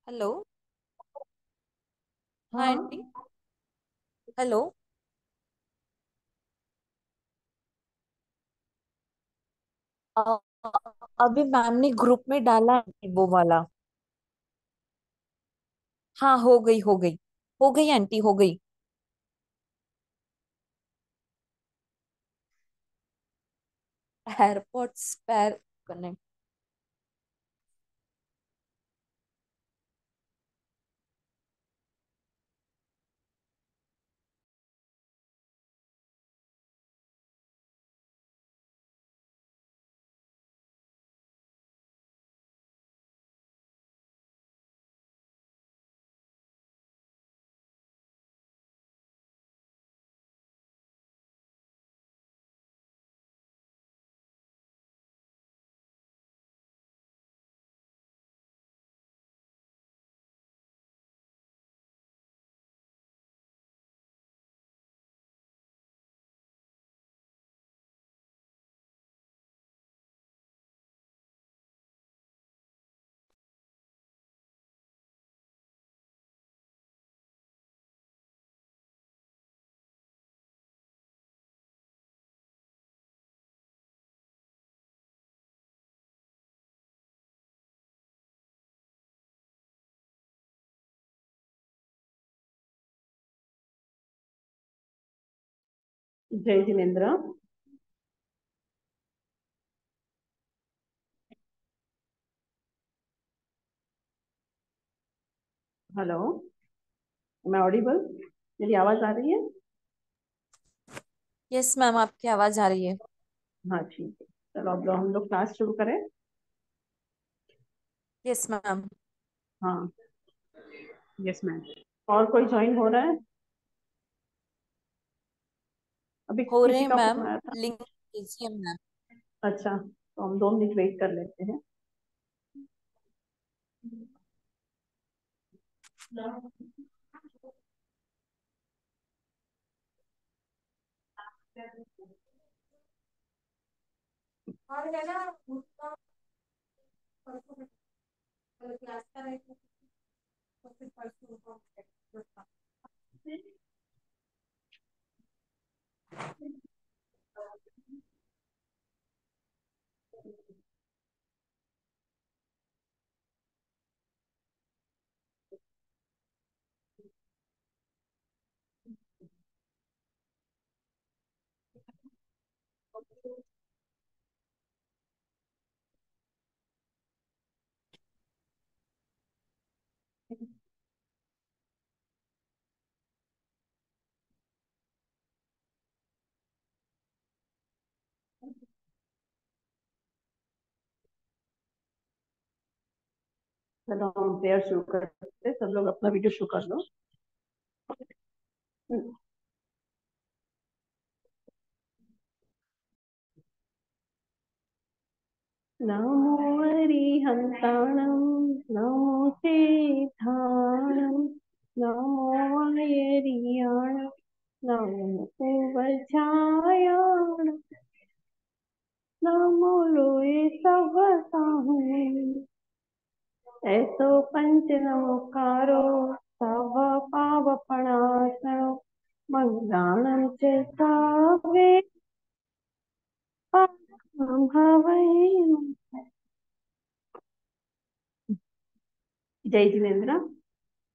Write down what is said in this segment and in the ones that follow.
Hello. Hi aunty. हाँ। Hello. अ, अभी ma'am ने ग्रुप में डाला है वो वाला। हाँ, हो गई हो गई। हो गई आंटी, हो गई। एयरपोर्ट्स पैर कनेक्ट। जय जिनेन्द्र। हेलो। मैं ऑडिबल? मेरी आवाज आ रही है? यस मैम, आपकी आवाज आ रही है। हाँ, ठीक है। चलो अब हम लोग क्लास शुरू करें। Yes ma'am. हाँ। Yes ma'am. और कोई ज्वाइन हो रहा है? अभी हो रहे किसी हैं का मैम। फोन आया था। लिंक भेजिए मैम। अच्छा, तो हम 2 मिनट वेट कर लेते हैं। और है ना उसका परसों क्लास का रहेगा, तो फिर परसों का। चलो हम प्रेयर शुरू करते हैं। सब लोग अपना वीडियो शुरू कर लो। नमो अरिहन्ताणं, नमो सिद्धाणं, नमो अयरियाणं, नमो पूवज्झायाणं, नमो लोये सवसाहुणे, ऐसो पंच नमोकारो सव पावपणासनो, मंगलाणं च सावे पावनं हवै। जय जिनेन्द्र।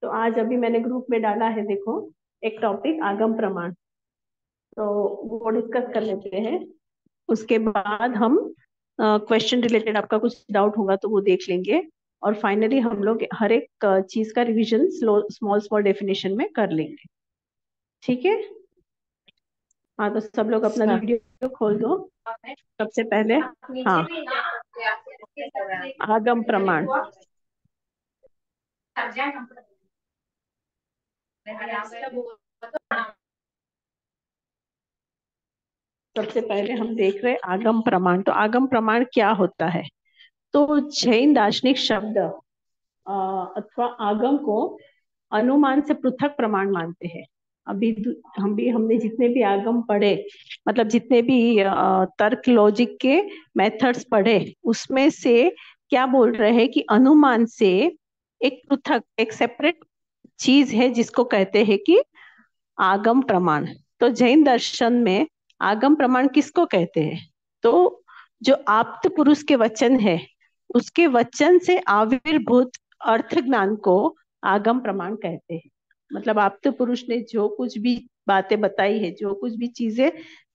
तो आज अभी मैंने ग्रुप में डाला है, देखो, एक टॉपिक आगम प्रमाण। तो वो डिस्कस कर लेते हैं। उसके बाद हम क्वेश्चन रिलेटेड आपका कुछ डाउट होगा तो वो देख लेंगे। और फाइनली हम लोग हर एक चीज का रिवीजन स्मॉल स्मॉल डेफिनेशन में कर लेंगे। ठीक है। हाँ, तो सब लोग अपना मैम। वीडियो खोल दो। सबसे पहले, हाँ, आगम प्रमाण। सबसे पहले हम देख रहे हैं आगम प्रमाण। तो आगम प्रमाण क्या होता है? तो जैन दार्शनिक शब्द अथवा आगम को अनुमान से पृथक प्रमाण मानते हैं। अभी हमने जितने भी आगम पढ़े, मतलब जितने भी तर्क लॉजिक के मेथड्स पढ़े, उसमें से क्या बोल रहे हैं कि अनुमान से एक पृथक, एक सेपरेट चीज है जिसको कहते हैं कि आगम प्रमाण। तो जैन दर्शन में आगम प्रमाण किसको कहते हैं? तो जो आप्त पुरुष के वचन है, उसके वचन से आविर्भूत अर्थ ज्ञान को आगम प्रमाण कहते हैं। मतलब आप्त पुरुष ने जो कुछ भी बातें बताई है, जो कुछ भी चीजें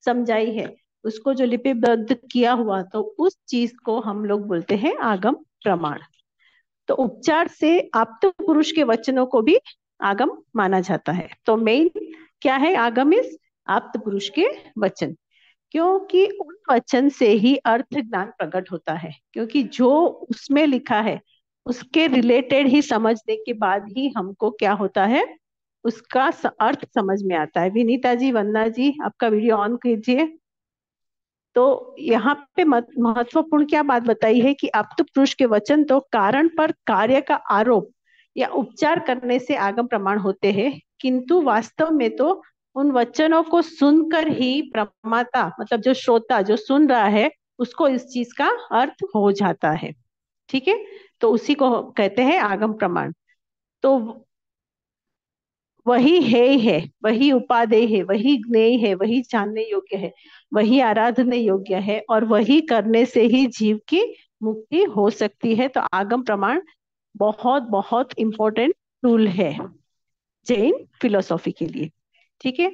समझाई है, उसको जो लिपिबद्ध किया हुआ, तो उस चीज को हम लोग बोलते हैं आगम प्रमाण। तो उपचार से आप्त पुरुष के वचनों को भी आगम माना जाता है। तो मेन क्या है? आगम इज आप्त पुरुष के वचन। क्योंकि उन वचन से ही अर्थ ज्ञान प्रकट होता है, क्योंकि जो उसमें लिखा है उसके रिलेटेड ही समझने के बाद ही हमको क्या होता है, उसका अर्थ समझ में आता है। विनीता जी, वंदना जी, आपका वीडियो ऑन कीजिए। तो यहाँ पे महत्वपूर्ण क्या बात बताई है कि आप्त पुरुष के वचन तो कारण पर कार्य का आरोप या उपचार करने से आगम प्रमाण होते हैं, किंतु वास्तव में तो उन वचनों को सुनकर ही प्रमाता, मतलब जो श्रोता जो सुन रहा है, उसको इस चीज का अर्थ हो जाता है। ठीक है। तो उसी को कहते हैं आगम प्रमाण। तो वही है, वही उपादेय है, वही ज्ञेय है, वही जानने योग्य है, वही आराधने योग्य है, और वही करने से ही जीव की मुक्ति हो सकती है। तो आगम प्रमाण बहुत बहुत इंपॉर्टेंट टूल है जैन फिलोसॉफी के लिए। ठीक है।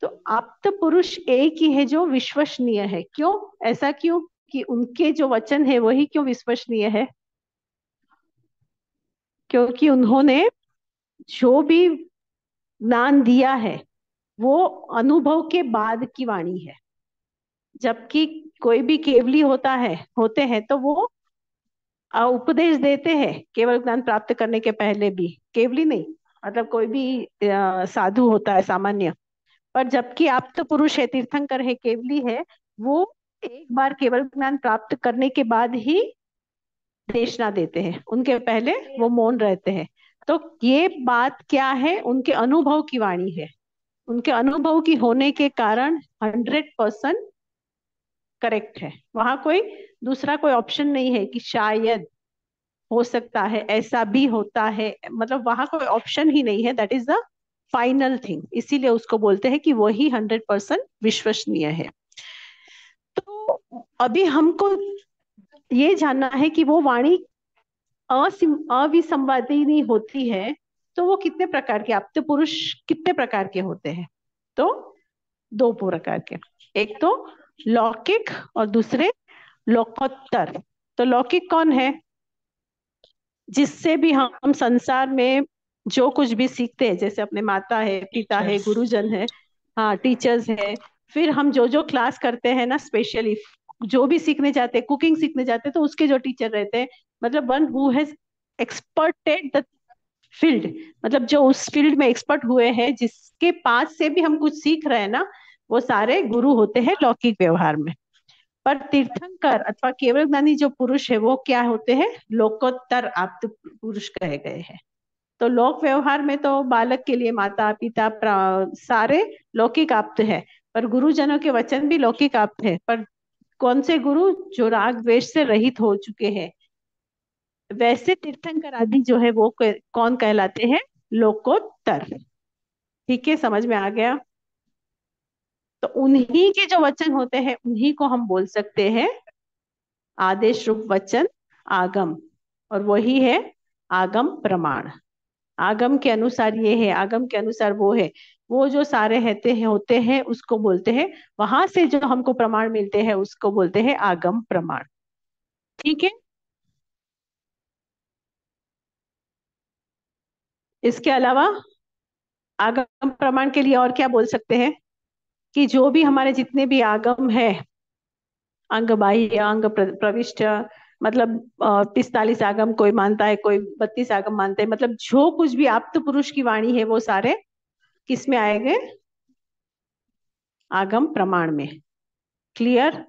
तो आप्त पुरुष एक ही है जो विश्वसनीय है। क्यों? ऐसा क्यों कि उनके जो वचन है वही क्यों विश्वसनीय है? क्योंकि उन्होंने जो भी ज्ञान दिया है वो अनुभव के बाद की वाणी है। जबकि कोई भी केवली होते हैं तो वो उपदेश देते हैं केवल ज्ञान प्राप्त करने के पहले भी। केवली नहीं, मतलब कोई भी साधु होता है सामान्य। पर जबकि आप तो पुरुष है, तीर्थंकर है, केवली है, वो एक बार केवल ज्ञान प्राप्त करने के बाद ही देशना देते हैं, उनके पहले वो मौन रहते हैं। तो ये बात क्या है? उनके अनुभव की वाणी है। उनके अनुभव की होने के कारण 100% करेक्ट है। वहां कोई दूसरा कोई ऑप्शन नहीं है कि शायद हो सकता है, ऐसा भी होता है, मतलब वहां कोई ऑप्शन ही नहीं है। That is the final thing. इसीलिए उसको बोलते हैं कि वही 100% विश्वसनीय है। तो अभी हमको ये जानना है कि वो वाणी अविसंवादिनी होती है तो वो कितने प्रकार के आप्त पुरुष कितने प्रकार के होते हैं? तो दो प्रकार के। एक तो लौकिक और दूसरे लोकोत्तर। तो लौकिक कौन है? जिससे भी हम संसार में जो कुछ भी सीखते हैं, जैसे अपने माता है, पिता है, गुरुजन है, हाँ, टीचर्स है। फिर हम जो जो क्लास करते हैं ना, स्पेशली जो भी सीखने जाते हैं, कुकिंग सीखने जाते हैं, तो उसके जो टीचर रहते हैं, मतलब one who has experted the field, मतलब जो उस फील्ड में एक्सपर्ट हुए हैं, जिसके पास से भी हम कुछ सीख रहे हैं ना, वो सारे गुरु होते हैं लौकिक व्यवहार में। पर तीर्थंकर अथवा केवल ज्ञानी जो पुरुष है वो क्या होते हैं? लोकोत्तर आप्त पुरुष कहे गए हैं। तो लोक व्यवहार में तो बालक के लिए माता पिता सारे लौकिक आप्त है, पर गुरुजनों के वचन भी लौकिक आप्त है। पर कौन से गुरु? जो राग द्वेष से रहित हो चुके हैं। वैसे तीर्थंकर आदि जो है वो कौन कहलाते हैं? लोकोत्तर। ठीक है, समझ में आ गया? तो उन्हीं के जो वचन होते हैं उन्हीं को हम बोल सकते हैं आदेश रूप वचन आगम। और वही है आगम प्रमाण। आगम के अनुसार ये है, आगम के अनुसार वो है। वो जो सारे होते हैं उसको बोलते हैं, वहां से जो हमको प्रमाण मिलते हैं उसको बोलते हैं आगम प्रमाण। ठीक है। इसके अलावा आगम प्रमाण के लिए और क्या बोल सकते हैं कि जो भी हमारे जितने भी आगम है, अंग बाह्य, अंग प्रविष्ट, मतलब 45 आगम कोई मानता है, कोई 32 आगम मानते हैं, मतलब जो कुछ भी आप्त पुरुष की वाणी है वो सारे किस में आएंगे? आगम प्रमाण में। क्लियर?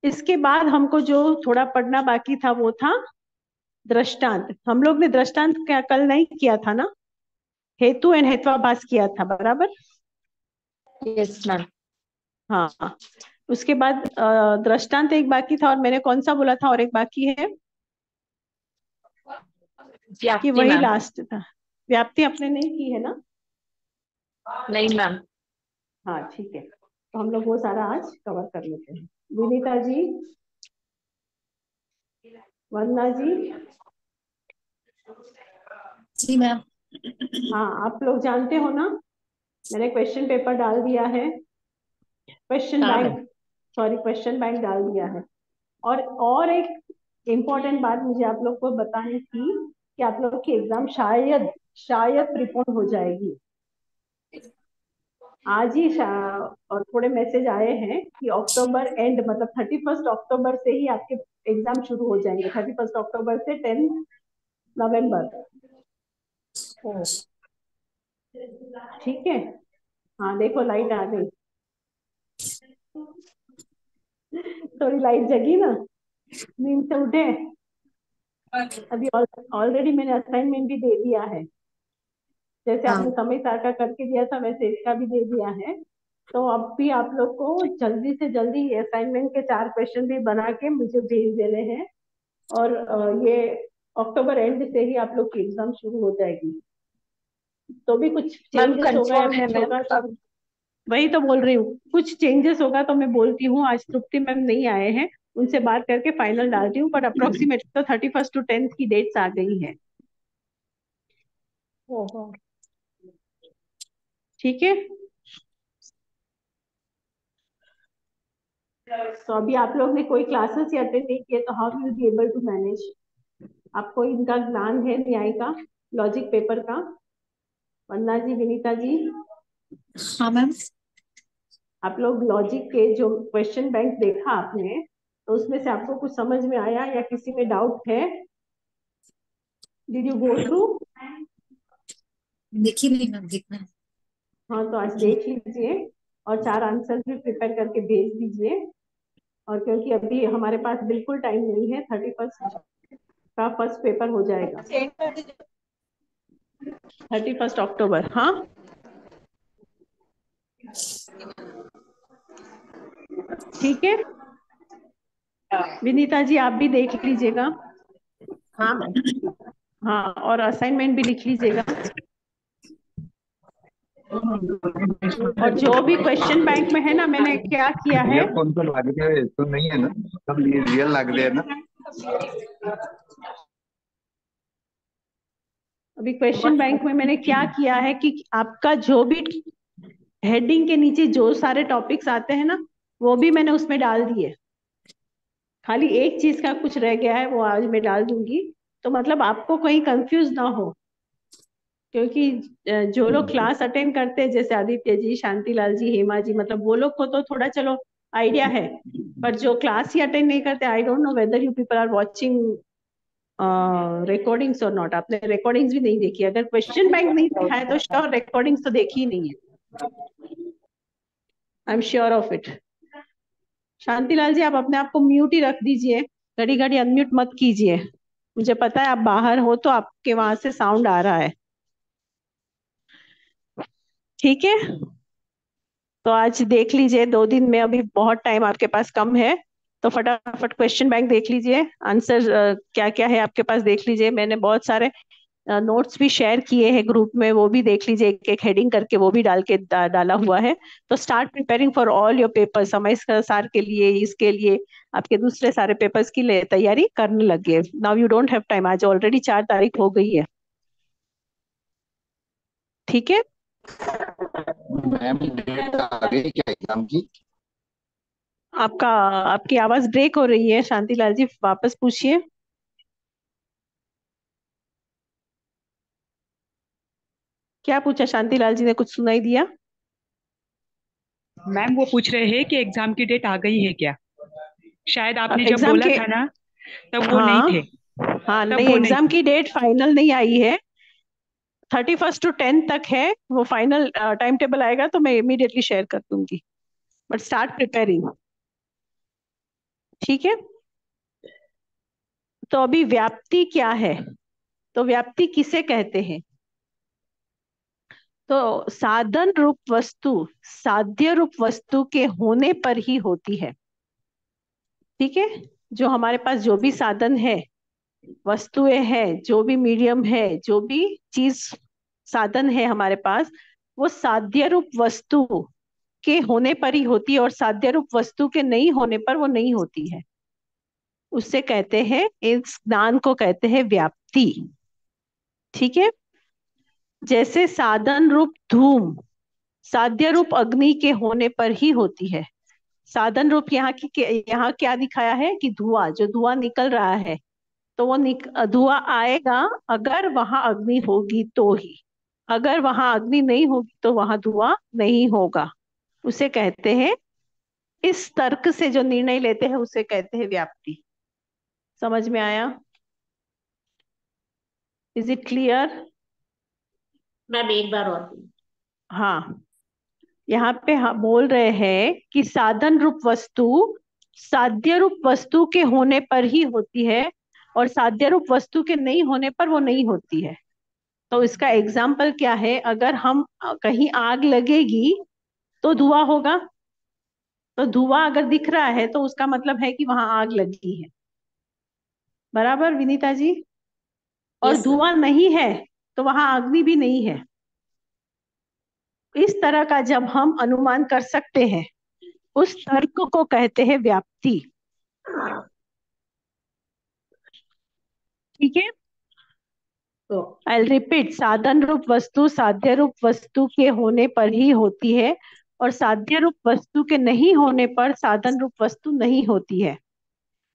इसके बाद हमको जो थोड़ा पढ़ना बाकी था वो था दृष्टांत। हम लोग ने दृष्टांत क्या कल नहीं किया था ना? हेतु एंड हेत्वाभास किया था, बराबर? Yes ma'am. हाँ। उसके बाद दृष्टांत एक बाकी था, और मैंने कौन सा बोला था और एक बाकी है कि व्याप्ति वही मैम। लास्ट था। व्याप्ति आपने नहीं की है ना? नहीं मैम। हाँ ठीक है, तो हम लोग वो सारा आज कवर कर लेते हैं। विनीता जी, वंदना जी। जी मैम। हाँ, आप लोग जानते हो ना, मैंने क्वेश्चन पेपर डाल दिया है, क्वेश्चन हाँ ma'am. Bank, sorry question bank डाल दिया है। और एक इम्पोर्टेंट बात मुझे आप लोग को बतानी थी कि आप लोग की एग्जाम शायद शायद प्रीपोन हो जाएगी आज ही। और थोड़े मैसेज आए हैं कि अक्टूबर एंड, मतलब 31 अक्टूबर से ही आपके एग्जाम शुरू हो जाएंगे, 31 अक्टूबर से 10 नवंबर। ठीक है। हाँ देखो लाइट आ गई, थोड़ी लाइट जगी ना, नींद से उठे। अभी ऑलरेडी मैंने असाइनमेंट भी दे दिया है, जैसे हाँ आपने समय सारका करके दिया था वैसे इसका भी दे दिया है। तो अब भी आप लोग को जल्दी से जल्दी असाइनमेंट के 4 क्वेश्चन भी बना के मुझे भेज देने हैं, और ये अक्टूबर एंड से ही आप लोग की एग्जाम शुरू हो जाएगी। तो भी कुछ मैम चेंजेस होगा या कंफर्म है कुछ मैम होगा तो अब। वही तो बोल रही हूँ, कुछ चेंजेस होगा तो मैं बोलती हूँ। आज तृप्ति मैम नहीं आए हैं, उनसे बात करके फाइनल डालती हूँ, बट अप्रोक्सीमेट तो 31 to 10 की डेट्स आ गई है। ओहो। ठीक है। तो अभी आप लोग ने कोई क्लासेस या अटेंड नहीं किए तो how you be able to manage? आपको इनका ज्ञान है न्याय का, लॉजिक पेपर का? वंदना जी, विनीता जी, हाँ मैम। आप लोग लॉजिक के जो क्वेश्चन बैंक देखा आपने, तो उसमें से आपको कुछ समझ में आया या किसी में डाउट है? Did you go through? देखिए नहीं मैम, देखना है। हाँ तो आज देख लीजिए, और 4 आंसर भी प्रिपेयर करके भेज दीजिए। और क्योंकि अभी हमारे पास बिल्कुल टाइम नहीं है, 31 का फर्स्ट पेपर हो जाएगा, 31 अक्टूबर। हाँ ठीक है। विनीता जी आप भी देख लीजिएगा। हाँ मैम। हाँ, और असाइनमेंट भी लिख लीजिएगा। और जो भी क्वेश्चन बैंक में है ना, मैंने क्या किया है, ईयरफोन तो लागते तो नहीं है ना, सब रियल लागते हैं ना? अभी क्वेश्चन बैंक में मैंने क्या किया है कि आपका जो भी हेडिंग के नीचे जो सारे टॉपिक्स आते हैं ना, वो भी मैंने उसमें डाल दिए। खाली एक चीज का कुछ रह गया है, वो आज मैं डाल दूंगी, तो मतलब आपको कहीं कंफ्यूज ना हो। क्योंकि जो लोग क्लास अटेंड करते हैं, जैसे आदित्य जी, शांतिलाल जी, हेमा जी, मतलब वो लोग को तो थोड़ा चलो आइडिया है, पर जो क्लास ही अटेंड नहीं करते, I don't know whether you people are watching recordings और नॉट। आपने रिकॉर्डिंग्स भी नहीं देखी, अगर क्वेश्चन बैंक नहीं देखा है तो श्योर रिकॉर्डिंग्स तो देखी ही नहीं है, I am sure of it. Shantilal ji आप अपने आप को म्यूट ही रख दीजिए, घड़ी घड़ी अनम्यूट मत कीजिए। मुझे पता है आप बाहर हो तो आपके वहां से साउंड आ रहा है। ठीक है, तो आज देख लीजिए, 2 दिन में अभी बहुत टाइम आपके पास कम है, तो फटाफट क्वेश्चन बैंक देख लीजिए, आंसर क्या क्या है आपके पास देख लीजिए। मैंने बहुत सारे नोट्स भी शेयर किए हैं ग्रुप में, वो भी देख लीजिए, एक एक हेडिंग करके वो भी डाल के डाला हुआ है। तो start preparing for all your paper, समय सार के लिए, इसके लिए, आपके दूसरे सारे पेपर्स की लिए तैयारी करने लगे। Now you don't have time, आज ऑलरेडी 4 तारीख हो गई है। ठीक है। मैम डेट आ गई क्या एग्जाम की? आपका आपकी आवाज ब्रेक हो रही है शांतिलाल जी, वापस पूछिए। क्या पूछा शांतिलाल जी ने, कुछ सुनाई दिया? मैम वो पूछ रहे हैं कि एग्जाम की डेट आ गई है क्या। शायद आपने जब एग्जाम बोला के, था ना तब वो नहीं थे। हाँ हाँ, तब नहीं वो नहीं एग्जाम थे। की डेट फाइनल नहीं आई है। 31 to 10 तक है वो फाइनल। टाइम टेबल आएगा तो मैं इमीडिएटली शेयर कर दूंगी, बट स्टार्ट प्रिपेयरिंग। ठीक है। तो अभी व्याप्ति क्या है, तो व्याप्ति किसे कहते हैं? तो साधन रूप वस्तु साध्य रूप वस्तु के होने पर ही होती है। ठीक है। जो हमारे पास जो भी साधन है, वस्तुएं हैं, जो भी मीडियम है, जो भी चीज साधन है हमारे पास, वो साध्य रूप वस्तु के होने पर ही होती है, और साध्य रूप वस्तु के नहीं होने पर वो नहीं होती है। उससे कहते हैं, इस ज्ञान को कहते हैं व्याप्ति। ठीक है। जैसे साधन रूप धूम साध्य रूप अग्नि के होने पर ही होती है। साधन रूप यहाँ क्या दिखाया है कि धुआं, जो धुआं निकल रहा है, तो वो धुआं आएगा अगर वहां अग्नि होगी तो ही। अगर वहां अग्नि नहीं होगी तो वहां धुआं नहीं होगा। उसे कहते हैं, इस तर्क से जो निर्णय लेते हैं उसे कहते हैं व्याप्ति। समझ में आया? Is it clear? मैम एक बार और। हाँ, यहाँ पे बोल रहे हैं कि साधन रूप वस्तु साध्य रूप वस्तु के होने पर ही होती है, और साध्य रूप वस्तु के नहीं होने पर वो नहीं होती है। तो इसका एग्जाम्पल क्या है? अगर हम कहीं आग लगेगी तो धुआं होगा। तो धुआं अगर दिख रहा है तो उसका मतलब है कि वहां आग लगी है। बराबर विनीता जी? और यस सर। धुआं नहीं है तो वहां अग्नि भी नहीं है। इस तरह का जब हम अनुमान कर सकते हैं, उस तर्क को कहते हैं व्याप्ति। ठीक है। तो आई रिपीट, साधन रूप वस्तु साध्य रूप वस्तु के होने पर ही होती है, और साध्य रूप वस्तु के नहीं होने पर साधन रूप वस्तु नहीं होती है।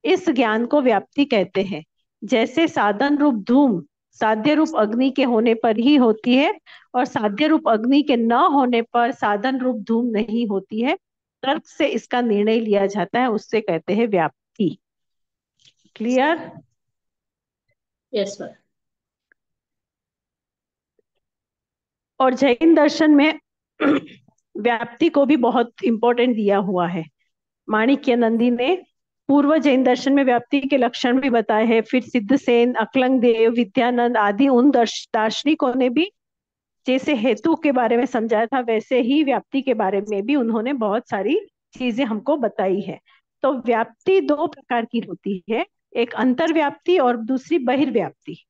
इस ज्ञान को व्याप्ति कहते हैं। जैसे साधन रूप धूम साध्य रूप अग्नि के होने पर ही होती है, और साध्य रूप अग्नि के न होने पर साधन रूप धूम नहीं होती है। तर्क से इसका निर्णय लिया जाता है, उससे कहते हैं व्याप्ति। क्लियर? Yes sir. और जैन दर्शन में व्याप्ति को भी बहुत इंपॉर्टेंट दिया हुआ है। माणिक्य नंदी ने पूर्व जैन दर्शन में व्याप्ति के लक्षण भी बताए हैं। फिर सिद्धसेन, अकलंग देव, विद्यानंद आदि उन दार्शनिकों ने भी जैसे हेतु के बारे में समझाया था, वैसे ही व्याप्ति के बारे में भी उन्होंने बहुत सारी चीजें हमको बताई है। तो व्याप्ति दो प्रकार की होती है, एक अंतर्व्याप्ति और दूसरी बहिर्व्याप्ति।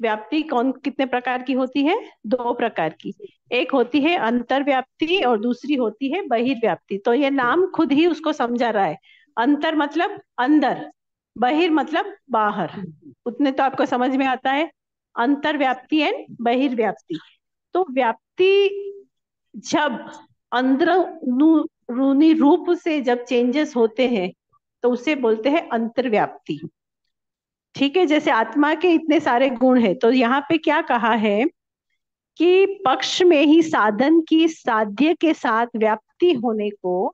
व्याप्ति कौन कितने प्रकार की होती है? दो प्रकार की। एक होती है अंतर्व्याप्ति और दूसरी होती है बहिर्व्याप्ति। तो ये नाम खुद ही उसको समझा रहा है। अंतर मतलब अंदर, बहिर मतलब बाहर। उतने तो आपको समझ में आता है, अंतर्व्याप्ति एंड बहिर्व्याप्ति। तो व्याप्ति जब अंदरूनी रूप से जब चेंजेस होते हैं तो उसे बोलते हैं अंतर्व्याप्ति। ठीक है। जैसे आत्मा के इतने सारे गुण हैं, तो यहाँ पे क्या कहा है कि पक्ष में ही साधन की साध्य के साथ व्याप्ति होने को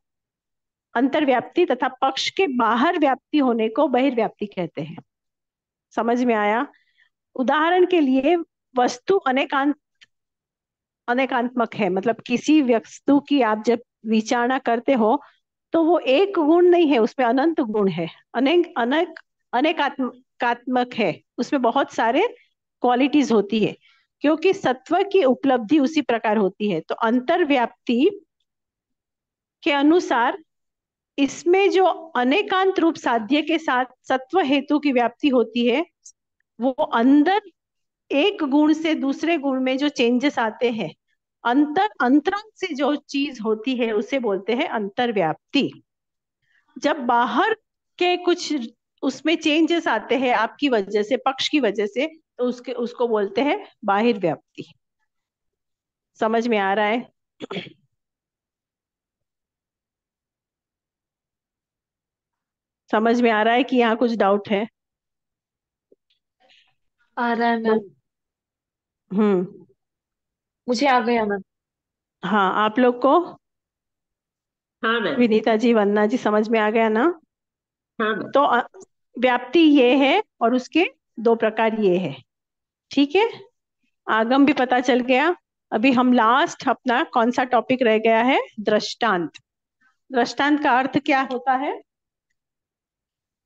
अंतर्व्याप्ति, तथा पक्ष के बाहर व्याप्ति होने को बहिर्व्याप्ति कहते हैं। समझ में आया? उदाहरण के लिए, वस्तु अनेकांतमक है, मतलब किसी वस्तु की आप जब विचारणा करते हो तो वो एक गुण नहीं है, उसमें अनंत गुण है। अनेक अनेक अनेकात्मक है, उसमें बहुत सारे क्वालिटीज होती है, क्योंकि सत्व की उपलब्धि उसी प्रकार होती है। तो अंतर्व्याप्ति के अनुसार इसमें जो अनेकांत रूप साध्य के साथ सत्व हेतु की व्याप्ति होती है, वो अंदर एक गुण से दूसरे गुण में जो चेंजेस आते हैं, अंतरंग से जो चीज होती है, उसे बोलते हैं अंतर्व्याप्ति। जब बाहर के कुछ उसमें चेंजेस आते हैं आपकी वजह से, पक्ष की वजह से, तो उसको बोलते हैं बाहिर व्याप्ति। समझ में आ रहा है? समझ में आ रहा है कि यहाँ कुछ डाउट है? आ रहा है मैम। हम्म। मुझे आ गया मैम। हाँ, आप लोग को? हाँ मैम। विनीता जी, वंदना जी, समझ में आ गया ना? हाँ मैम। तो व्याप्ति ये है और उसके दो प्रकार ये है। ठीक है, आगम भी पता चल गया। अभी हम लास्ट अपना कौन सा टॉपिक रह गया है? दृष्टांत। दृष्टांत का अर्थ क्या होता है?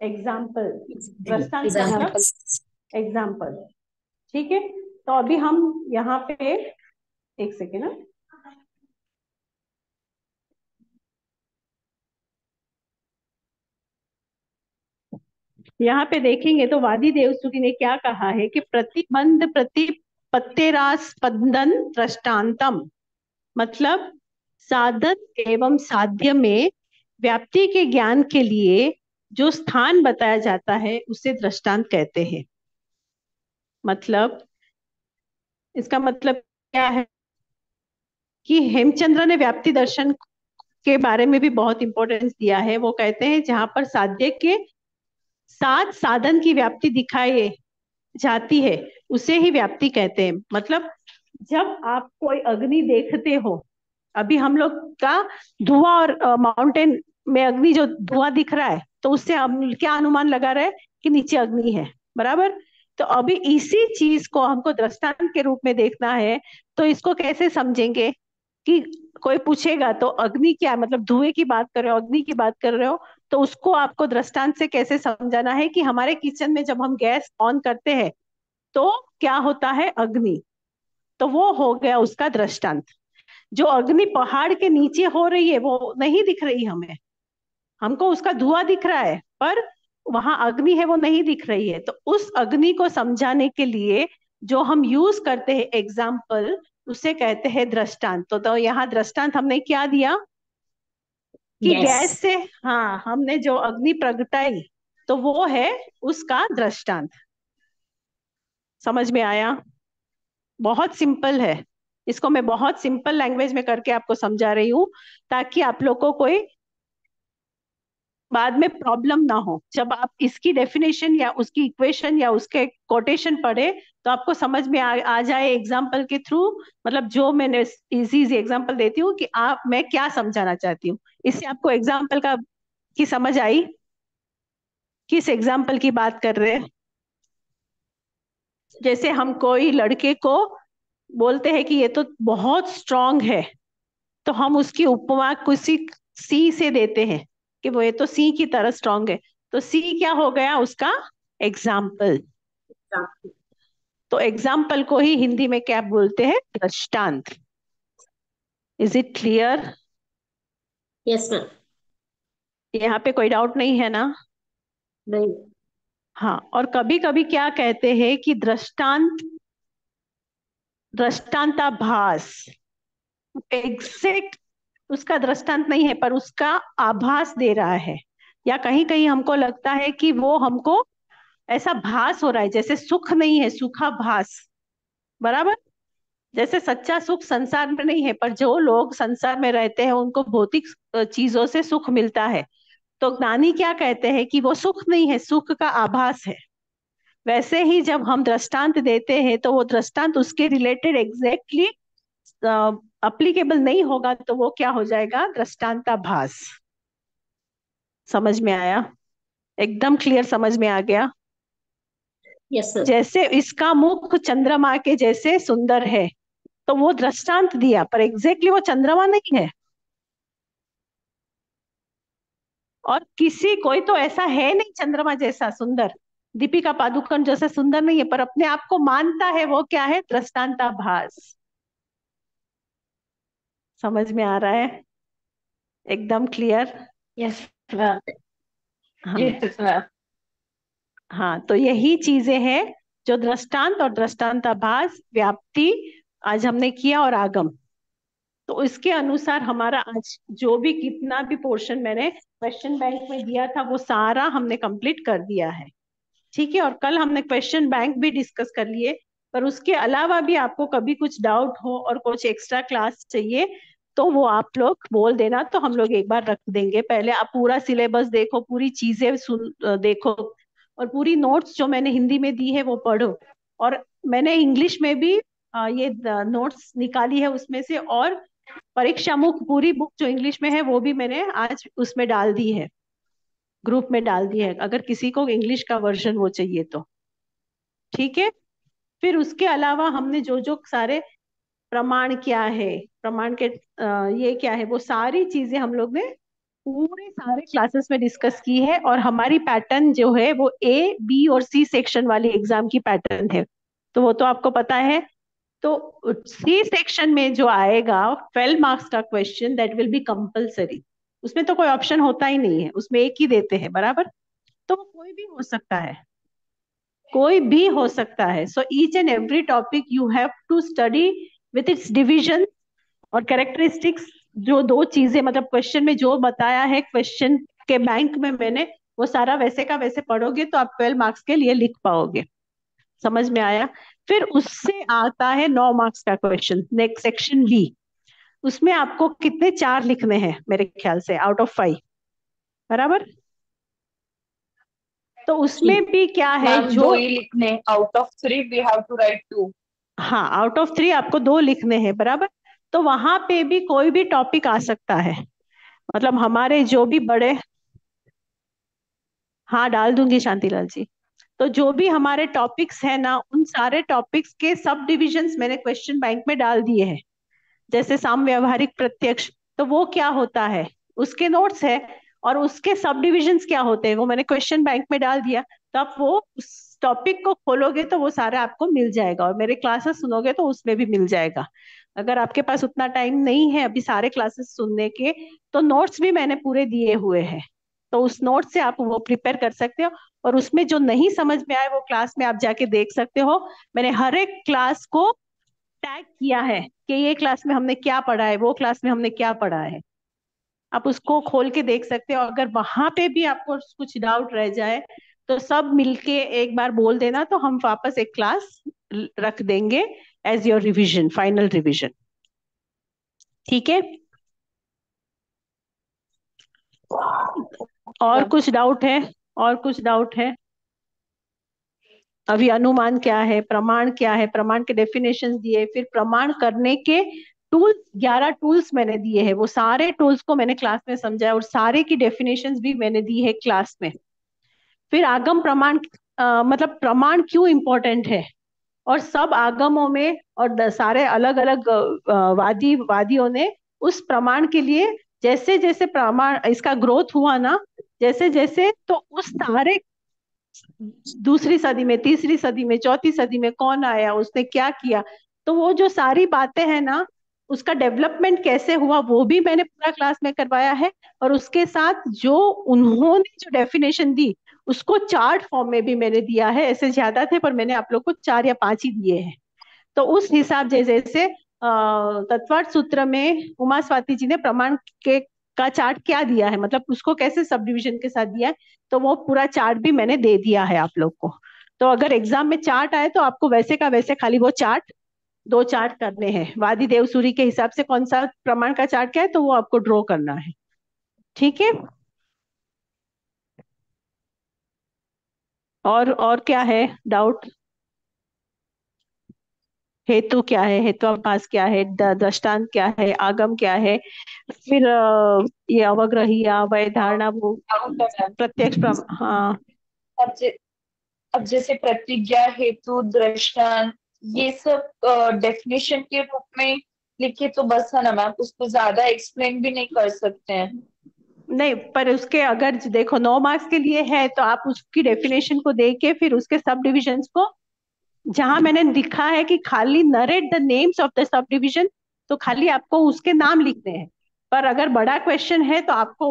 एग्जाम्पल। दृष्टांत का मतलब एग्जाम्पल। एग्जाम्पल। ठीक है, तो अभी हम यहाँ पे एक सेकेंड ना, यहाँ पे देखेंगे तो वादी देवस्तुति ने क्या कहा है कि प्रतिबंध प्रतिपत्तेरास स्पंदन दृष्टांतम, मतलब साधन एवं साध्य में व्याप्ति के ज्ञान के लिए जो स्थान बताया जाता है उसे दृष्टांत कहते हैं। मतलब इसका मतलब क्या है कि हेमचंद्र ने व्याप्ति दर्शन के बारे में भी बहुत इंपॉर्टेंस दिया है। वो कहते हैं जहां पर साध्य के साथ साधन की व्याप्ति दिखाई जाती है उसे ही व्याप्ति कहते हैं। मतलब जब आप कोई अग्नि देखते हो, अभी हम लोग का धुआं और माउंटेन में अग्नि जो धुआं दिख रहा है, तो उससे हम क्या अनुमान लगा रहे हैं कि नीचे अग्नि है, बराबर? तो अभी इसी चीज को हमको दृष्टांत के रूप में देखना है। तो इसको कैसे समझेंगे कि कोई पूछेगा तो अग्नि क्या है, मतलब धुएं की बात कर रहे हो, अग्नि की बात कर रहे हो, तो उसको आपको दृष्टांत से कैसे समझाना है कि हमारे किचन में जब हम गैस ऑन करते हैं तो क्या होता है? अग्नि। तो वो हो गया उसका दृष्टांत। जो अग्नि पहाड़ के नीचे हो रही है वो नहीं दिख रही हमें, हमको उसका धुआं दिख रहा है, पर वहां अग्नि है वो नहीं दिख रही है। तो उस अग्नि को समझाने के लिए जो हम यूज करते हैं एग्जाम्पल, उसे कहते हैं दृष्टांत। तो यहाँ दृष्टांत हमने क्या दिया कि गैस। गैस से, हाँ, हमने जो अग्नि प्रगटाई तो वो है उसका दृष्टांत। समझ में आया? बहुत सिंपल है। इसको मैं बहुत सिंपल लैंग्वेज में करके आपको समझा रही हूँ ताकि आप लोग को कोई बाद में प्रॉब्लम ना हो। जब आप इसकी डेफिनेशन या उसकी इक्वेशन या उसके कोटेशन पढ़े तो आपको समझ में आ जाए एग्जाम्पल के थ्रू। मतलब जो मैंने इजी इजी एग्जाम्पल देती हूँ कि आप मैं क्या समझाना चाहती हूँ। इससे आपको एग्जाम्पल का की समझ आई? किस एग्जाम्पल की बात कर रहे हैं? जैसे हम कोई लड़के को बोलते हैं कि ये तो बहुत स्ट्रांग है, तो हम उसकी उपमा किसी सी से देते हैं कि वो ये तो सी की तरह स्ट्रांग है। तो सी क्या हो गया? उसका एग्जाम्पल। तो एग्जाम्पल को ही हिंदी में क्या बोलते हैं? दृष्टांत। Is it clear? Yes ma'am. यहाँ पे कोई डाउट नहीं है ना? नहीं। हाँ, और कभी कभी क्या कहते हैं कि दृष्टांत, दृष्टांताभास, एग्जैक्ट उसका दृष्टांत नहीं है पर उसका आभास दे रहा है। या कहीं कहीं हमको लगता है कि वो हमको ऐसा भास हो रहा है, जैसे सुख नहीं है, सुखा भास, बराबर? जैसे सच्चा सुख संसार में नहीं है, पर जो लोग संसार में रहते हैं उनको भौतिक चीजों से सुख मिलता है। तो ज्ञानी क्या कहते हैं कि वो सुख नहीं है, सुख का आभास है। वैसे ही जब हम दृष्टांत देते हैं तो वो दृष्टांत उसके रिलेटेड एग्जैक्टली अप्लीकेबल नहीं होगा, तो वो क्या हो जाएगा? दृष्टांताभास। समझ में आया? एकदम क्लियर समझ में आ गया? Yes sir. जैसे इसका मुख चंद्रमा के जैसे सुंदर है, तो वो दृष्टांत दिया पर एग्जैक्टली वो चंद्रमा नहीं है। और किसी कोई तो ऐसा है नहीं चंद्रमा जैसा सुंदर, दीपिका पादुकोण जैसा सुंदर नहीं है, पर अपने आप को मानता है। वो क्या है? दृष्टांताभास। समझ में आ रहा है? एकदम क्लियर? Yes ma'am. हाँ। Yes ma'am. हाँ, तो यही चीजें हैं जो दृष्टांत और दृष्टांताभास, व्याप्ति आज हमने किया, और आगम। तो इसके अनुसार हमारा आज जो भी कितना भी पोर्शन मैंने क्वेश्चन बैंक में दिया था वो सारा हमने कंप्लीट कर दिया है। ठीक है, और कल हमने क्वेश्चन बैंक भी डिस्कस कर लिए, पर उसके अलावा भी आपको कभी कुछ डाउट हो और कुछ एक्स्ट्रा क्लास चाहिए तो वो आप लोग बोल देना, तो हम लोग एक बार रख देंगे। पहले आप पूरा सिलेबस देखो, पूरी चीजें देखो, और पूरी नोट्स जो मैंने हिंदी में दी है वो पढ़ो। और मैंने इंग्लिश में भी ये नोट्स निकाली है उसमें से, और परीक्षा मुख पूरी बुक जो इंग्लिश में है वो भी मैंने आज उसमें डाल दी है, ग्रुप में डाल दी है, अगर किसी को इंग्लिश का वर्जन वो चाहिए तो। ठीक है। फिर उसके अलावा हमने जो जो सारे प्रमाण क्या है, प्रमाण के ये क्या है, वो सारी चीजें हम लोग ने पूरे सारे क्लासेस में डिस्कस की है। और हमारी पैटर्न जो है वो ए बी और सी सेक्शन वाली एग्जाम की पैटर्न है, तो वो तो आपको पता है। तो सी सेक्शन में जो आएगा 12 मार्क्स का question, that will be compulsory. उसमें तो कोई ऑप्शन होता ही नहीं है, उसमें एक ही देते हैं बराबर। तो वो कोई भी हो सकता है, कोई भी हो सकता है। So each and every topic you have to study with its division और कैरेक्टरिस्टिक्स। जो दो चीजें मतलब क्वेश्चन में जो बताया है, क्वेश्चन के बैंक में मैंने, वो सारा वैसे का वैसे पढ़ोगे तो आप 12 मार्क्स के लिए लिख पाओगे। समझ में आया? फिर उससे आता है 9 मार्क्स का क्वेश्चन, नेक्स्ट सेक्शन बी। उसमें आपको कितने, 4 लिखने हैं मेरे ख्याल से, आउट ऑफ 5, बराबर। तो जी उसमें भी क्या है मैम, जो, 2 ही लिखने, out of 3 we have to write 2। हाँ आउट ऑफ 3 आपको 2 लिखने हैं बराबर। तो वहां पे भी कोई भी टॉपिक आ सकता है, मतलब हमारे जो भी बड़े, हाँ डाल दूंगी शांतिलाल जी। तो जो भी हमारे टॉपिक्स है ना, उन सारे टॉपिक्स के सब डिविजन्स मैंने क्वेश्चन बैंक में डाल दिए हैं। जैसे साम व्यवहारिक प्रत्यक्ष, तो वो क्या होता है, उसके नोट्स है, और उसके सब डिविजन्स क्या होते हैं वो मैंने क्वेश्चन बैंक में डाल दिया। तो आप वो उस टॉपिक को खोलोगे तो वो सारा आपको मिल जाएगा, और मेरे क्लासेस सुनोगे तो उसमें भी मिल जाएगा। अगर आपके पास उतना टाइम नहीं है अभी सारे क्लासेस सुनने के, तो नोट्स भी मैंने पूरे दिए हुए हैं, तो उस नोट से आप वो प्रिपेयर कर सकते हो। और उसमें जो नहीं समझ में आए वो क्लास में आप जाके देख सकते हो। मैंने हर एक क्लास को टैग किया है कि ये क्लास में हमने क्या पढ़ा है, वो क्लास में हमने क्या पढ़ा है। आप उसको खोल के देख सकते हो। अगर वहां पे भी आपको कुछ डाउट रह जाए तो सब मिलके एक बार बोल देना, तो हम वापस एक क्लास रख देंगे as your revision, final revision. ठीक है। और मैम कुछ डाउट है? और कुछ डाउट है? अभी अनुमान क्या है, प्रमाण क्या है, प्रमाण के डेफिनेशंस दिए, फिर प्रमाण करने के टूल्स, 11 टूल्स मैंने दिए हैं, वो सारे टूल्स को मैंने क्लास में समझाया, और सारे की डेफिनेशंस भी मैंने दी है क्लास में। फिर आगम प्रमाण, मतलब प्रमाण क्यों इंपॉर्टेंट है, और सब आगमों में और सारे अलग अलग वादियों ने उस प्रमाण के लिए जैसे जैसे प्रमाण इसका ग्रोथ हुआ ना, जैसे जैसे, तो उस सारे दूसरी सदी में, तीसरी सदी में, चौथी सदी में कौन आया, उसने क्या किया, तो वो जो सारी बातें हैं ना, उसका डेवलपमेंट कैसे हुआ वो भी मैंने पूरा क्लास में करवाया है। और उसके साथ जो उन्होंने जो डेफिनेशन दी उसको चार्ट फॉर्म में भी मैंने दिया है। ऐसे ज्यादा थे पर मैंने आप लोग को 4 या 5 ही दिए हैं। तो उस हिसाब जैसे जैसे तत्वार्थ सूत्र में उमा स्वाति जी ने प्रमाण के का चार्ट क्या दिया है, मतलब उसको कैसे सब डिविजन के साथ दिया है, तो वो पूरा चार्ट भी मैंने दे दिया है आप लोग को। तो अगर एग्जाम में चार्ट आए तो आपको वैसे का वैसे खाली वो चार्ट, 2 चार्ट करने हैं, वादी देवसूरी के हिसाब से कौन सा प्रमाण का चार्ट क्या है, तो वो आपको ड्रॉ करना है। ठीक है। और क्या है डाउट? हेतु क्या है, हेतुआभास क्या है, दृष्टांत क्या है, आगम क्या है, फिर ये अवग्रही वै धारणा वो डाउट है मैम। प्रत्यक्ष हाँ। अब अब जैसे प्रतिज्ञा, हेतु, दृष्टांत, ये सब डेफिनेशन के रूप में लिखे तो बस है ना मैम, उसको ज्यादा एक्सप्लेन भी नहीं कर सकते हैं। नहीं, पर उसके अगर देखो 9 मार्क्स के लिए है तो आप उसकी डेफिनेशन को देख के फिर उसके सब डिविजन्स को, जहां मैंने लिखा है कि खाली narrate the names of the sub division, तो खाली आपको उसके नाम लिखने हैं। पर अगर बड़ा क्वेश्चन है तो आपको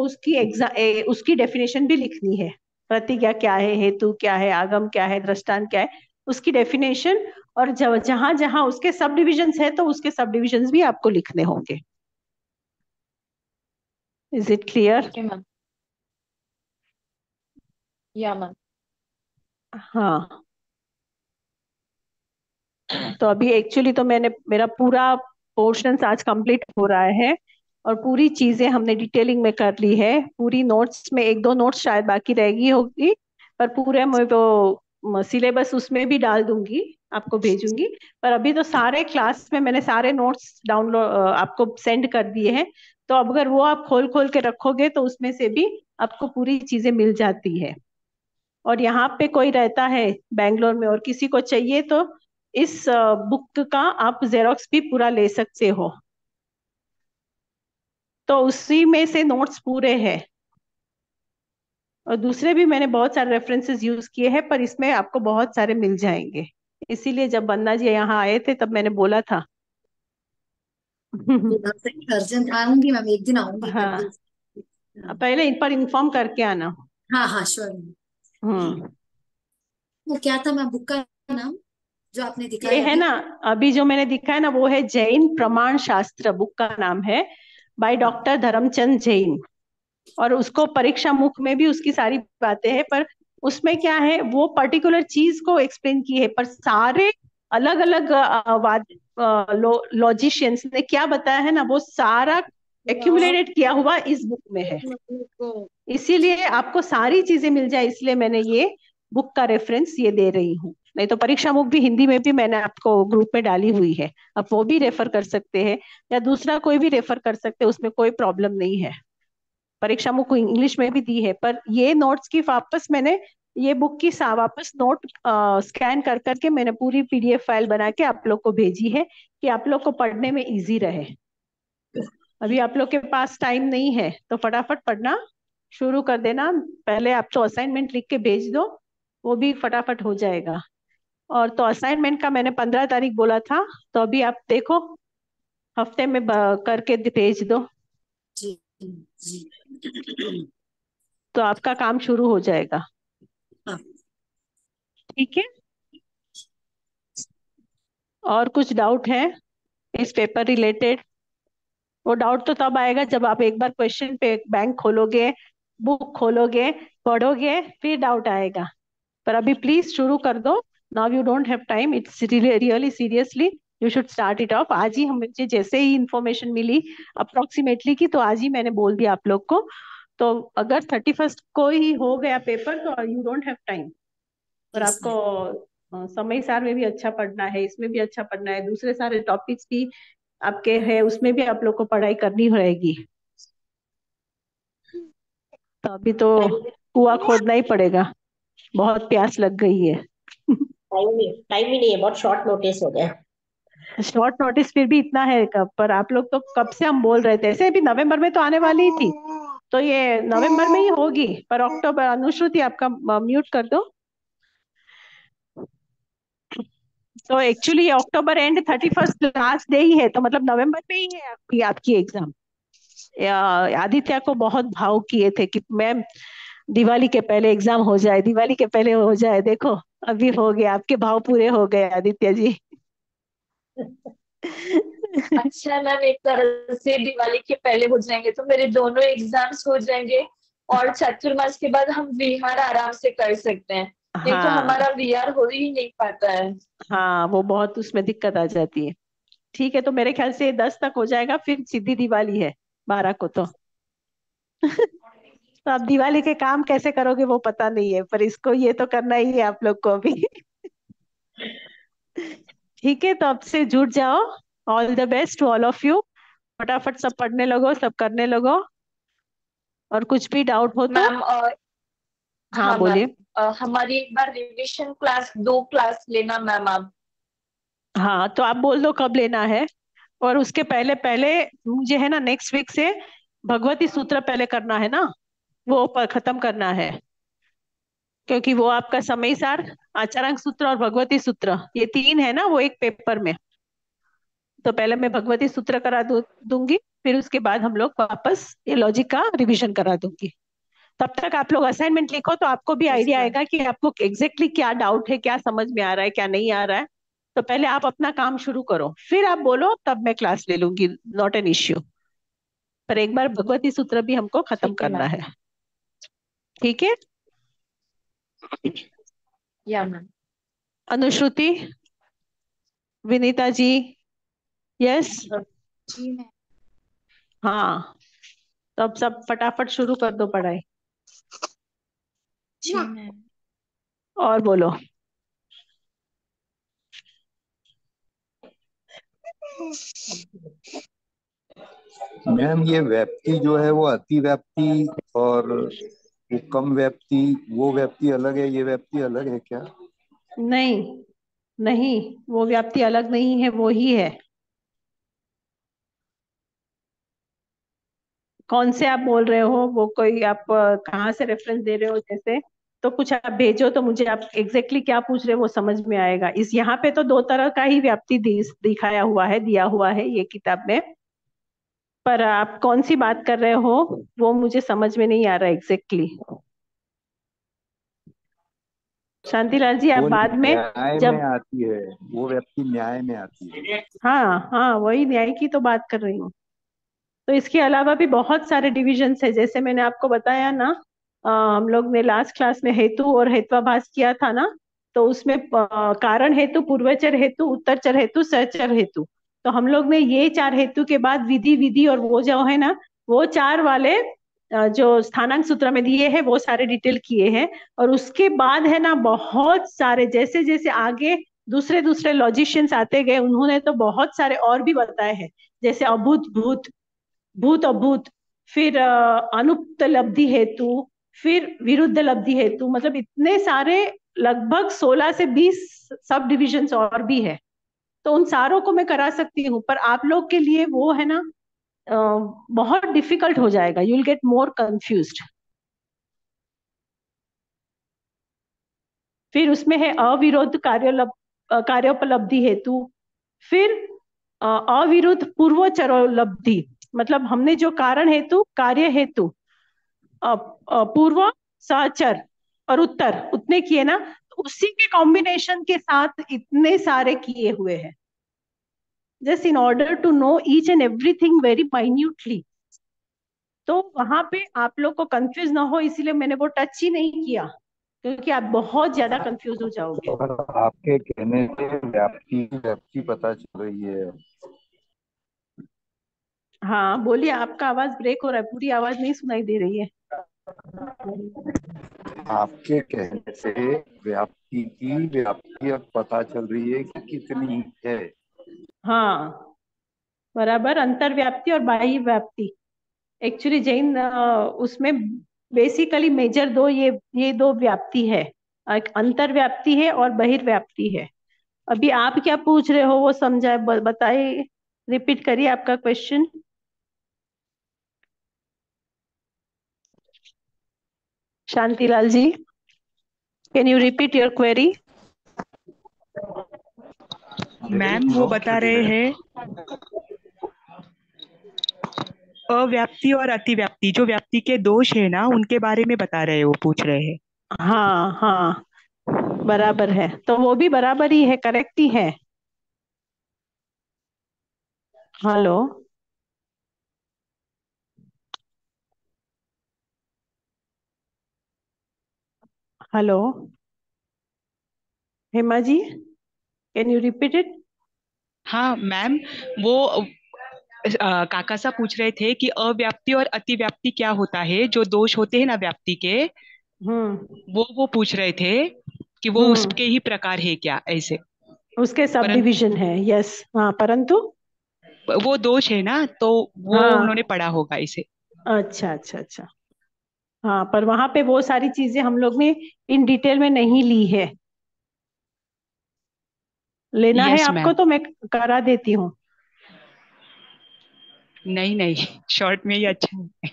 उसकी डेफिनेशन भी लिखनी है। प्रतिज्ञा क्या है, हेतु क्या है, आगम क्या है, दृष्टांत क्या है, उसकी डेफिनेशन। और जहां जहां उसके सब डिविजन्स है तो उसके सब डिविजन्स भी आपको लिखने होंगे। Is it clear? Okay ma'am. या मैम। हाँ। तो अभी एक्चुअली तो मेरा पूरा पोर्शन आज कंप्लीट हो रहा है और पूरी चीजें हमने डिटेलिंग में कर ली है। पूरी नोट्स में एक दो नोट्स शायद बाकी रहेगी होगी, पर पूरे मैं वो सिलेबस उसमें भी डाल दूंगी, आपको भेजूंगी। पर अभी तो सारे क्लास में मैंने सारे नोट्स डाउनलोड आपको सेंड कर दिए हैं। तो अब अगर वो आप खोल खोल के रखोगे तो उसमें से भी आपको पूरी चीजें मिल जाती है। और यहाँ पे कोई रहता है बैंगलोर में और किसी को चाहिए तो इस बुक का आप जेरोक्स भी पूरा ले सकते हो। तो उसी में से नोट्स पूरे हैं। और दूसरे भी मैंने बहुत सारे रेफरेंसेस यूज किए हैं, पर इसमें आपको बहुत सारे मिल जाएंगे। इसीलिए जब बन्ना जी यहाँ आए थे तब मैंने बोला था। अर्जेंट आऊंगी मैम, एक दिन आऊंगी कभी। हाँ, पहले इन पर इन्फॉर्म करके आना। हाँ हाँ श्योर। हम्म। वो क्या था मैम बुक का नाम जो आपने ये दिखाया है अभी? ना, अभी जो मैंने दिखा है ना, वो है जैन प्रमाण शास्त्र, बुक का नाम है, बाय हाँ डॉक्टर धर्मचंद जैन। और उसको परीक्षा मुख में भी उसकी सारी बातें हैं, पर उसमें क्या है, वो पर्टिकुलर चीज को एक्सप्लेन की है, पर सारे अलग अलग लॉजिशियंस ने क्या बताया है ना, वो सारा एक्यूमुलेटेड किया हुआ इस बुक में है। इसीलिए आपको सारी चीजें मिल जाए, इसलिए मैंने ये बुक का रेफरेंस ये दे रही हूँ। नहीं तो परीक्षा मुख भी हिंदी में भी मैंने आपको ग्रुप में डाली हुई है, आप वो भी रेफर कर सकते हैं, या दूसरा कोई भी रेफर कर सकते हैं, उसमें कोई प्रॉब्लम नहीं है। परीक्षा मुझको इंग्लिश में भी दी है, पर ये नोट्स की वापस मैंने ये बुक की वापस नोट स्कैन कर करके मैंने पूरी पीडीएफ फाइल बना के आप लोग को भेजी है कि आप लोग को पढ़ने में इजी रहे। अभी आप लोग के पास टाइम नहीं है तो फटाफट पढ़ना शुरू कर देना। पहले आप तो असाइनमेंट लिख के भेज दो, वो भी फटाफट हो जाएगा। और तो असाइनमेंट का मैंने 15 तारीख बोला था, तो अभी आप देखो हफ्ते में करके भेज दो, जी जी। तो आपका काम शुरू हो जाएगा। हाँ ठीक है। और कुछ डाउट है इस पेपर रिलेटेड? वो डाउट तो तब आएगा जब आप एक बार क्वेश्चन पे बैंक खोलोगे, बुक खोलोगे, पढ़ोगे, फिर डाउट आएगा। पर अभी प्लीज शुरू कर दो। Now you don't have time, it's really seriously you should start it of. आज ही मुझे जैसे ही इंफॉर्मेशन मिली अप्रोक्सीमेटली की, तो आज ही मैंने बोल दिया आप लोग को। तो अगर 31st को ही हो गया पेपर तो यू डोंट हैव टाइम। पर यस आपको मैम। समय सार में भी अच्छा पढ़ना है, इसमें भी अच्छा पढ़ना है, दूसरे सारे टॉपिक्स भी आपके हैं, उसमें भी आप लोग को पढ़ाई करनी रहेगी। तो अभी तो कुआं खोदना ही पड़ेगा, बहुत प्यास लग गई है। टाइम ही नहीं है, बहुत शॉर्ट नोटिस हो गया। शॉर्ट नोटिस फिर भी इतना है कब, पर आप लोग तो कब से हम बोल रहे थे, ऐसे भी नवंबर में तो आने वाली ही थी, तो ये नवंबर में ही होगी। पर अक्टूबर, अनुश्रुति आपका म्यूट कर दो। तो एक्चुअली ये October and 31st last day ही है, तो मतलब नवंबर में ही है आपकी एग्जाम। आदित्य को बहुत भाव किए थे कि मैम दिवाली के पहले एग्जाम हो जाए, दिवाली के पहले हो जाए। देखो अभी हो गया, आपके भाव पूरे हो गए आदित्य जी। अच्छा मैम, एक तरह से दिवाली के पहले हो जाएंगे तो मेरे दोनों एग्जाम्स हो जाएंगे और चातुर्मास के बाद हम विहार आराम से कर सकते हैं। नहीं तो हाँ हमारा विहार हो ही नहीं पाता है। हाँ, वो बहुत उसमें दिक्कत आ जाती है। ठीक है, तो मेरे ख्याल से 10 तक हो जाएगा, फिर सीधी दिवाली है 12 को तो। तो आप दिवाली के काम कैसे करोगे वो पता नहीं है, पर इसको ये तो करना ही है आप लोग को अभी। ठीक है, तो अब से जुट जाओ। All the best to all of you. फटाफट सब पढ़ने लगो, सब करने लगो। और कुछ भी डाउट हो तो मैम हाँ हाँ मैम, बोलिए। हमारी एक बार रिविजन क्लास, 2 क्लास लेना मैम आप। हाँ, तो आप बोल दो कब लेना है। और उसके पहले पहले मुझे है ना नेक्स्ट वीक से भगवती सूत्र पहले करना है ना, वो खत्म करना है। क्योंकि वो आपका समय सार, आचारांक सूत्र और भगवती सूत्र, ये तीन है ना वो एक पेपर में। तो पहले मैं भगवती सूत्र करा दूंगी, फिर उसके बाद हम लोग वापस ये लॉजिक का रिवीजन करा दूंगी। तब तक आप लोग असाइनमेंट लिखो, तो आपको भी यस आइडिया मैम। आएगा कि आपको एग्जैक्टली क्या डाउट है, क्या समझ में आ रहा है, क्या नहीं आ रहा है। तो पहले आप अपना काम शुरू करो, फिर आप बोलो, तब मैं क्लास ले लूंगी, नॉट एन इश्यू। पर एक बार भगवती सूत्र भी हमको खत्म ठीक है करना मैम। है। ठीक है। या मैम। अनुश्रुति, विनीता जी, यस। जी मैम। हाँ, तो अब सब फटाफट शुरू कर दो पढ़ाई। जी मैम। और बोलो। मैम ये व्याप्ति जो है वो अति व्याप्ति और वो कम व्याप्ति, वो व्याप्ति अलग है, ये व्याप्ति अलग है क्या? नहीं, नहीं, वो व्याप्ति अलग नहीं है, वो ही है। कौन से आप बोल रहे हो? वो कोई आप कहाँ से रेफरेंस दे रहे हो जैसे? तो कुछ आप भेजो तो मुझे आप एग्जैक्टली क्या पूछ रहे हो वो समझ में आएगा। इस यहाँ पे तो दो तरह का ही व्याप्ति दिखाया हुआ है, दिया हुआ है ये किताब में। पर आप कौन सी बात कर रहे हो वो मुझे समझ में नहीं आ रहा एग्जैक्टली। शांतिलाल जी, आप वो बाद में न्याय में जब, आती है, वो व्याप्ति न्याय में आती है। हाँ हाँ, वही न्याय की तो बात कर रही हूँ। तो इसके अलावा भी बहुत सारे डिविजन्स है, जैसे मैंने आपको बताया ना। हम लोग ने लास्ट क्लास में हेतु और हेत्वाभास किया था ना। तो उसमें कारण हेतु, पूर्वचर हेतु, उत्तरचर हेतु, सहचर हेतु। तो हम लोग ने ये चार हेतु के बाद विधि विधि और वो जो है ना, वो चार वाले जो स्थानांक सूत्र में दिए हैं वो सारे डिटेल किए हैं। और उसके बाद है ना बहुत सारे, जैसे जैसे आगे दूसरे दूसरे लॉजिशियंस आते गए उन्होंने तो बहुत सारे और भी बताए हैं। जैसे अभूत भूत, भूत अभूत, फिर अनुपलब्धि हेतु, फिर विरुद्ध लब्धि हेतु, मतलब इतने सारे, लगभग 16 से 20 सब डिविजन्स और भी है। तो उन सारों को मैं करा सकती हूँ, पर आप लोग के लिए वो है ना बहुत डिफिकल्ट हो जाएगा, you will get more confused. फिर उसमें है अविरोध कार्योपलब्धि हेतु, फिर अविरुद्ध पूर्वोच्चरोपलब्धि, मतलब हमने जो कारण हेतु, कार्य हेतु, पूर्व, सहचर और उत्तर उतने किए ना, तो उसी के कॉम्बिनेशन के साथ इतने सारे किए हुए हैं, just in order to know each and everything very minutely. तो वहां पे आप लोग को कंफ्यूज ना हो, इसीलिए मैंने वो टच ही नहीं किया, क्योंकि आप बहुत ज्यादा कंफ्यूज हो जाओगे। और आपके कहने से व्याप्ति व्याप्ति पता चल रही है। हाँ बोलिए, आपका आवाज ब्रेक हो रहा है, पूरी आवाज नहीं सुनाई दे रही है। आपके कहने से व्याप्ति की व्याप्ति अब पता चल रही है कि कितनी है। हाँ बराबर, अंतर्व्याप्ति और बाह्य व्याप्ति। एक्चुअली जैन उसमें बेसिकली मेजर दो, ये दो व्याप्ति है। एक अंतर्व्याप्ति है और बहिर्व्याप्ति है। अभी आप क्या पूछ रहे हो वो समझाए, बताइए, रिपीट करिए आपका question. Shantilal ji, can you repeat your query? Very ma'am वो नॉट बता रहे है। हैं अव्याप्ति और अतिव्याप्ति, जो व्याप्ति के दोष है ना उनके बारे में बता रहे हैं, वो पूछ रहे हैं। हाँ हाँ, बराबर है, तो वो भी बराबर ही है, करेक्ट ही है। Hello, hello, Hema ji, can you repeat it? हाँ मैम, वो काका साहब पूछ रहे थे कि अव्याप्ति और अतिव्याप्ति क्या होता है, जो दोष होते हैं ना व्याप्ति के, हम्म वो पूछ रहे थे कि वो उसके हम्म, ही प्रकार है क्या, ऐसे। उसके सब परंतु डिविजन है, यस। हाँ परंतु, वो दोष है ना, तो वो उन्होंने हाँ, पढ़ा होगा इसे। अच्छा अच्छा अच्छा। हाँ, पर वहां पे वो सारी चीजें हम लोग ने इन डिटेल में नहीं ली है। लेना है यस आपको मैम। तो मैं करा देती हूँ। नहीं नहीं, शॉर्ट में ही अच्छा है।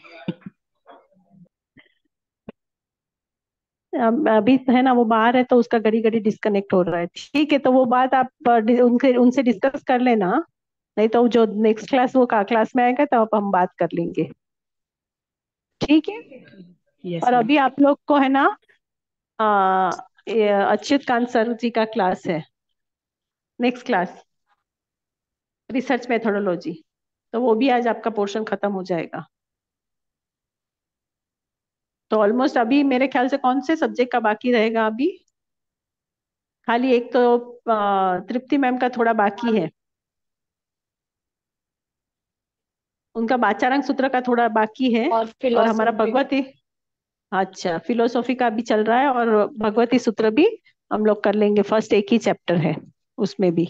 अभी है ना वो बाहर है तो उसका घड़ी घड़ी डिस्कनेक्ट हो रहा है। ठीक है, तो वो बात आप उनके उनसे डिस्कस कर लेना। नहीं तो जो नेक्स्ट क्लास, वो का क्लास में आएगा तब हम बात कर लेंगे। ठीक है। यस और मैम। अभी आप लोग को है ना ये अच्युत कांत सर जी का क्लास है, नेक्स्ट क्लास, रिसर्च मेथोडोलॉजी। तो वो भी आज आपका पोर्शन खत्म हो जाएगा। तो ऑलमोस्ट अभी मेरे ख्याल से कौन से सब्जेक्ट का बाकी रहेगा अभी? खाली एक तो तृप्ति मैम का थोड़ा बाकी है, उनका बाचारंग सूत्र का थोड़ा बाकी है। और और हमारा फिलोसॉफी। भगवती, अच्छा फिलोसॉफी का भी चल रहा है, और भगवती सूत्र भी हम लोग कर लेंगे। फर्स्ट एक ही चैप्टर है उसमें भी,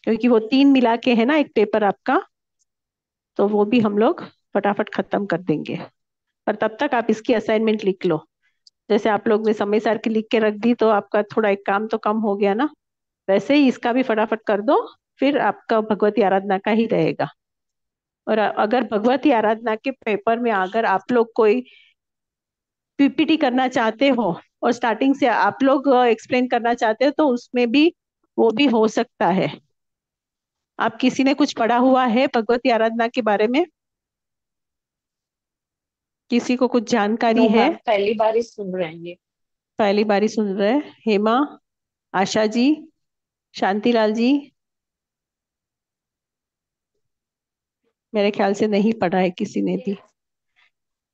क्योंकि वो 3 मिला के है ना एक पेपर आपका, तो वो भी हम लोग फटाफट खत्म कर देंगे। पर तब तक आप इसकी असाइनमेंट लिख लो। जैसे आप लोग ने समय सार की लिख के रख दी, तो आपका थोड़ा एक काम तो कम हो गया ना। वैसे ही इसका भी फटाफट कर दो, फिर आपका भगवती आराधना का ही रहेगा। और अगर भगवती आराधना के पेपर में अगर आप लोग कोई पीपीटी करना चाहते हो और स्टार्टिंग से आप लोग एक्सप्लेन करना चाहते हो, तो उसमें भी वो भी हो सकता है। आप किसी ने कुछ पढ़ा हुआ है भगवती आराधना के बारे में? किसी को कुछ जानकारी नो है? मैम, पहली बार ही सुन रहे हैं ये। पहली बारी सुन रहे हैं? हेमा, आशा जी, शांतिलाल जी? मेरे ख्याल से नहीं पढ़ा है किसी ने भी।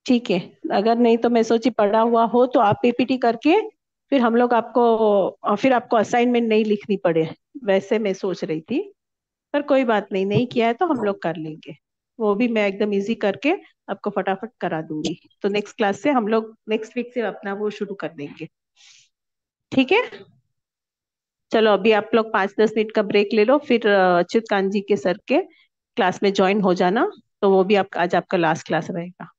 ठीक है, अगर नहीं तो मैं सोची पढ़ा हुआ हो तो आप पीपीटी करके फिर हम लोग आपको फिर आपको असाइनमेंट नहीं लिखनी पड़े, वैसे मैं सोच रही थी। पर कोई बात नहीं, नहीं किया है तो हम लोग कर लेंगे। वो भी मैं एकदम इजी करके आपको फटाफट करा दूंगी। तो नेक्स्ट क्लास से हम लोग नेक्स्ट वीक से अपना वो शुरू कर देंगे। ठीक है, चलो अभी आप लोग 5-10 मिनट का ब्रेक ले लो, फिर अच्युत कांत जी के सर के क्लास में ज्वाइन हो जाना। तो वो भी आप आज आपका लास्ट क्लास रहेगा।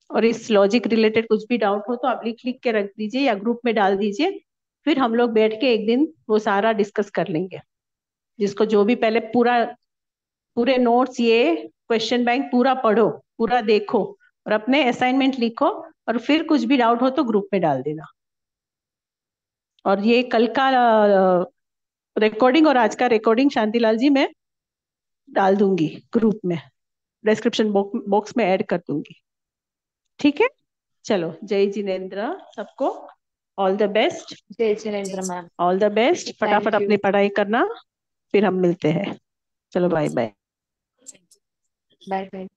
और इस लॉजिक रिलेटेड कुछ भी डाउट हो तो आप लिख लिख के रख दीजिए या ग्रुप में डाल दीजिए। फिर हम लोग बैठ के एक दिन वो सारा डिस्कस कर लेंगे। जिसको जो भी पहले पूरा पूरे नोट्स, ये क्वेश्चन बैंक पूरा पढ़ो, पूरा देखो, और अपने असाइनमेंट लिखो। और फिर कुछ भी डाउट हो तो ग्रुप में डाल देना। और ये कल का रिकॉर्डिंग और आज का रिकॉर्डिंग शांतिलाल जी मैं डाल दूंगी ग्रुप में, डिस्क्रिप्शन बॉक्स में ऐड कर दूंगी। ठीक है, चलो जय जिनेन्द्र सबको। All the best. जय जिनेन्द्र मैम। ऑल द बेस्ट, फटाफट थैंक अपनी यू। पढ़ाई करना। फिर हम मिलते हैं। चलो बाय बाय। Bye bye.